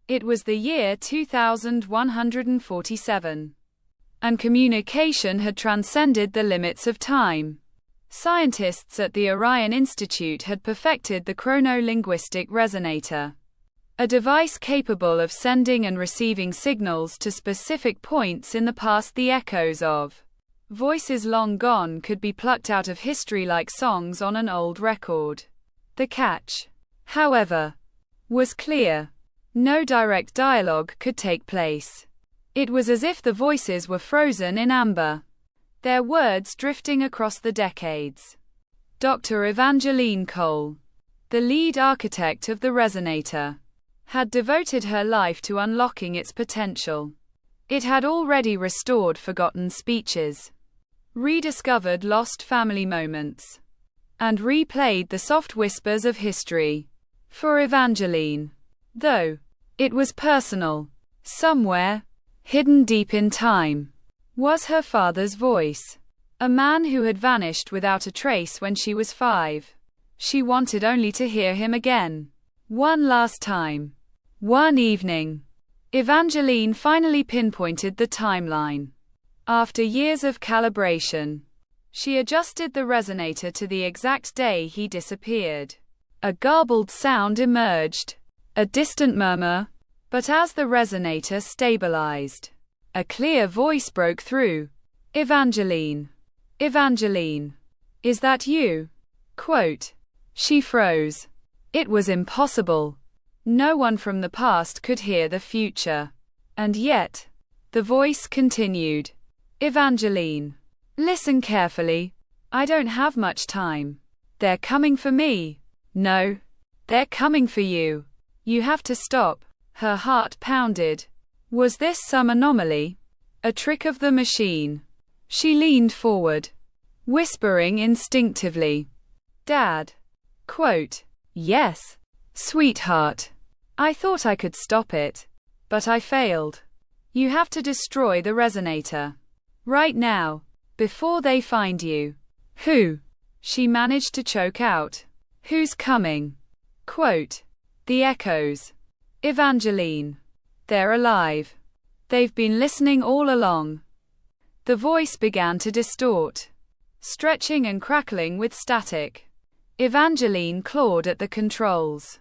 It was the year 2147. And communication had transcended the limits of time. Scientists at the Orion Institute had perfected the chrono-linguistic resonator, a device capable of sending and receiving signals to specific points in the past. The echoes of voices long gone could be plucked out of history like songs on an old record. The catch, however, was clear. No direct dialogue could take place. It was as if the voices were frozen in amber, their words drifting across the decades. Dr. Evangeline Cole, the lead architect of the resonator, had devoted her life to unlocking its potential. It had already restored forgotten speeches, rediscovered lost family moments, and replayed the soft whispers of history. For Evangeline, though, it was personal. Somewhere, hidden deep in time, was her father's voice, a man who had vanished without a trace when she was 5. She wanted only to hear him again. One last time. One evening, Evangeline finally pinpointed the timeline. After years of calibration, she adjusted the resonator to the exact day he disappeared. A garbled sound emerged, a distant murmur, but as the resonator stabilized, a clear voice broke through. Evangeline. Evangeline. Is that you? Quote. She froze. It was impossible. No one from the past could hear the future. And yet, the voice continued. Evangeline. Listen carefully. I don't have much time. They're coming for me. No. They're coming for you. You have to stop. Her heart pounded. Was this some anomaly? A trick of the machine? She leaned forward, whispering instinctively. Dad. Quote. Yes. Sweetheart. I thought I could stop it. But I failed. You have to destroy the resonator. Right now. Before they find you. Who? She managed to choke out. Who's coming? Quote. The echoes. Evangeline. They're alive. They've been listening all along. The voice began to distort, stretching and crackling with static. Evangeline clawed at the controls,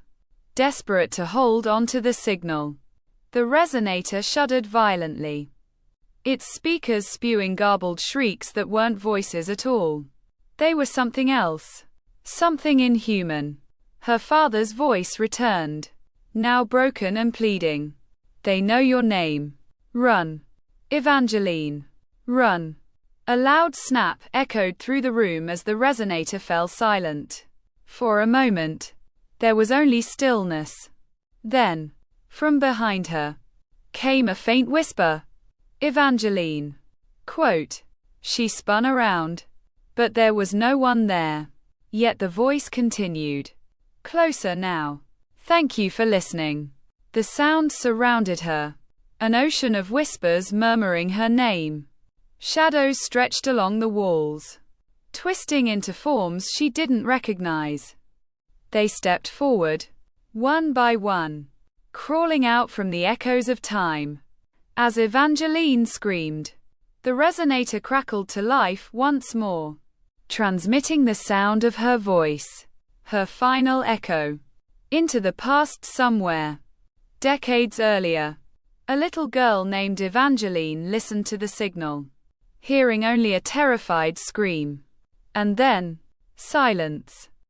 desperate to hold on to the signal. The resonator shuddered violently, its speakers spewing garbled shrieks that weren't voices at all. They were something else, something inhuman. Her father's voice returned, now broken and pleading. They know your name. Run. Evangeline. Run. A loud snap echoed through the room as the resonator fell silent. For a moment, there was only stillness. Then, from behind her, came a faint whisper. Evangeline. Quote. She spun around, but there was no one there. Yet the voice continued. Closer now. Thank you for listening. The sound surrounded her, an ocean of whispers murmuring her name. Shadows stretched along the walls, twisting into forms she didn't recognize. They stepped forward, one by one, crawling out from the echoes of time. As Evangeline screamed, the resonator crackled to life once more, transmitting the sound of her voice, her final echo, into the past somewhere. Decades earlier, a little girl named Evangeline listened to the signal, hearing only a terrified scream. And then, silence.